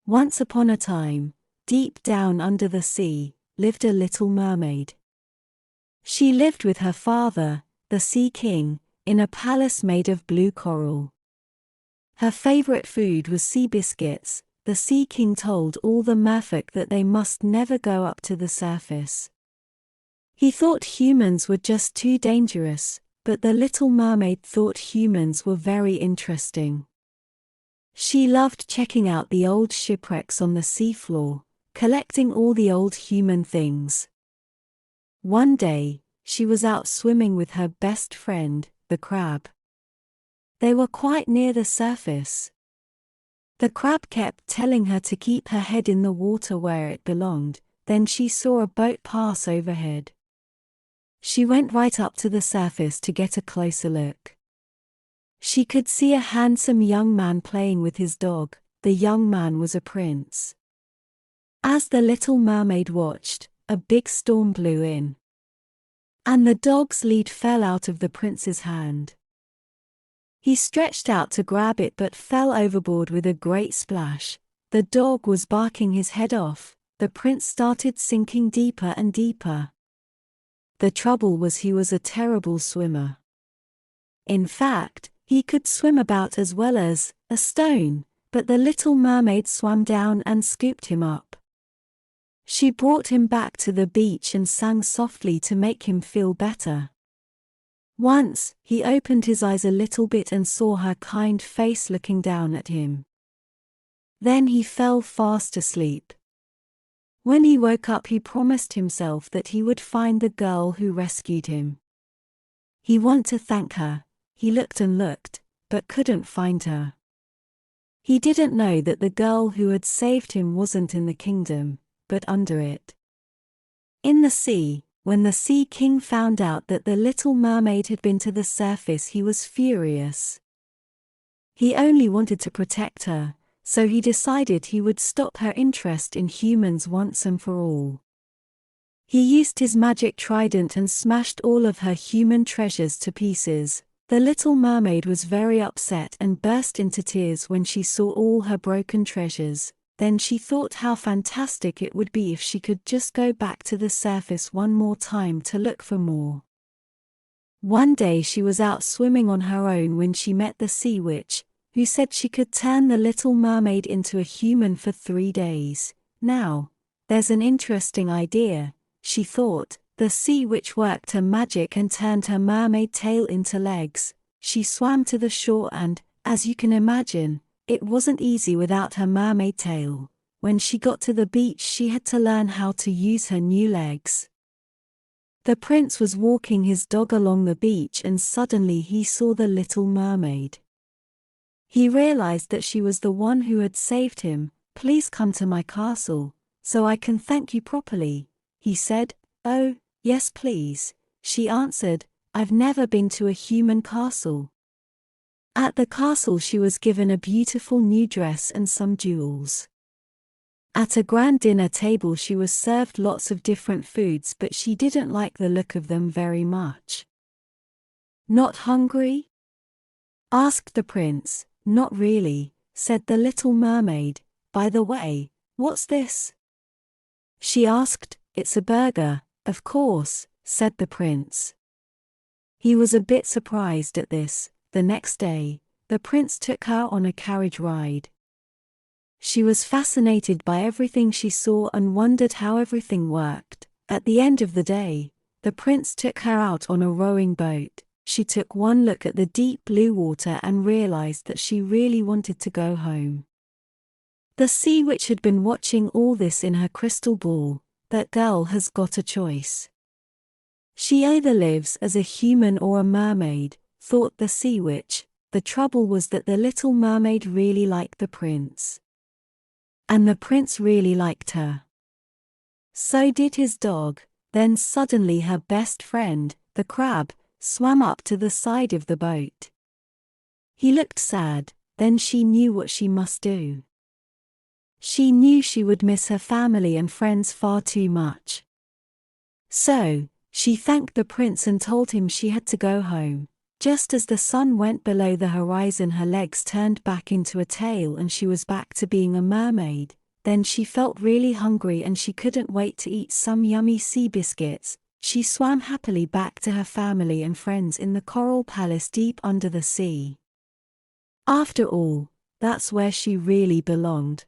Once upon a time, deep down under the sea, lived a little mermaid. She lived with her father, the Sea King, in a palace made of blue coral. Her favorite food was sea biscuits. The Sea King told all the merfolk that they must never go up to the surface. He thought humans were just too dangerous, but the little mermaid thought humans were very interesting. She loved checking out the old shipwrecks on the seafloor, collecting all the old human things. One day, she was out swimming with her best friend, the crab. They were quite near the surface. The crab kept telling her to keep her head in the water where it belonged. Then she saw a boat pass overhead. She went right up to the surface to get a closer look. She could see a handsome young man playing with his dog. The young man was a prince. As the little mermaid watched, a big storm blew in, and the dog's lead fell out of the prince's hand. He stretched out to grab it but fell overboard with a great splash. The dog was barking his head off. The prince started sinking deeper and deeper. The trouble was he was a terrible swimmer. In fact, he could swim about as well as a stone, but the little mermaid swam down and scooped him up. She brought him back to the beach and sang softly to make him feel better. Once, he opened his eyes a little bit and saw her kind face looking down at him. Then he fell fast asleep. When he woke up, he promised himself that he would find the girl who rescued him. He wanted to thank her. He looked and looked, but couldn't find her. He didn't know that the girl who had saved him wasn't in the kingdom, but under it. In the sea, when the Sea King found out that the little mermaid had been to the surface, he was furious. He only wanted to protect her, so he decided he would stop her interest in humans once and for all. He used his magic trident and smashed all of her human treasures to pieces. The little mermaid was very upset and burst into tears when she saw all her broken treasures. Then she thought how fantastic it would be if she could just go back to the surface one more time to look for more. One day she was out swimming on her own when she met the sea witch, who said she could turn the little mermaid into a human for 3 days. Now, there's an interesting idea, she thought. The sea witch worked her magic and turned her mermaid tail into legs. She swam to the shore and, as you can imagine, it wasn't easy without her mermaid tail. When she got to the beach, she had to learn how to use her new legs. The prince was walking his dog along the beach and suddenly he saw the little mermaid. He realized that she was the one who had saved him. "Please come to my castle, so I can thank you properly," he said. "Oh, yes please," she answered. "I've never been to a human castle." At the castle she was given a beautiful new dress and some jewels. At a grand dinner table she was served lots of different foods, but she didn't like the look of them very much. "Not hungry?" asked the prince. "Not really," said the little mermaid. "By the way, what's this?" she asked. "It's a burger, of course," said the prince. He was a bit surprised at this. The next day, the prince took her on a carriage ride. She was fascinated by everything she saw and wondered how everything worked. At the end of the day, the prince took her out on a rowing boat. She took one look at the deep blue water and realized that she really wanted to go home. The sea witch had been watching all this in her crystal ball. "That girl has got a choice. She either lives as a human or a mermaid," thought the sea witch. The trouble was that the little mermaid really liked the prince. And the prince really liked her. So did his dog. Then suddenly her best friend, the crab, swam up to the side of the boat. He looked sad. Then she knew what she must do. She knew she would miss her family and friends far too much. So, she thanked the prince and told him she had to go home. Just as the sun went below the horizon, her legs turned back into a tail and she was back to being a mermaid. Then she felt really hungry and she couldn't wait to eat some yummy sea biscuits. She swam happily back to her family and friends in the coral palace deep under the sea. After all, that's where she really belonged.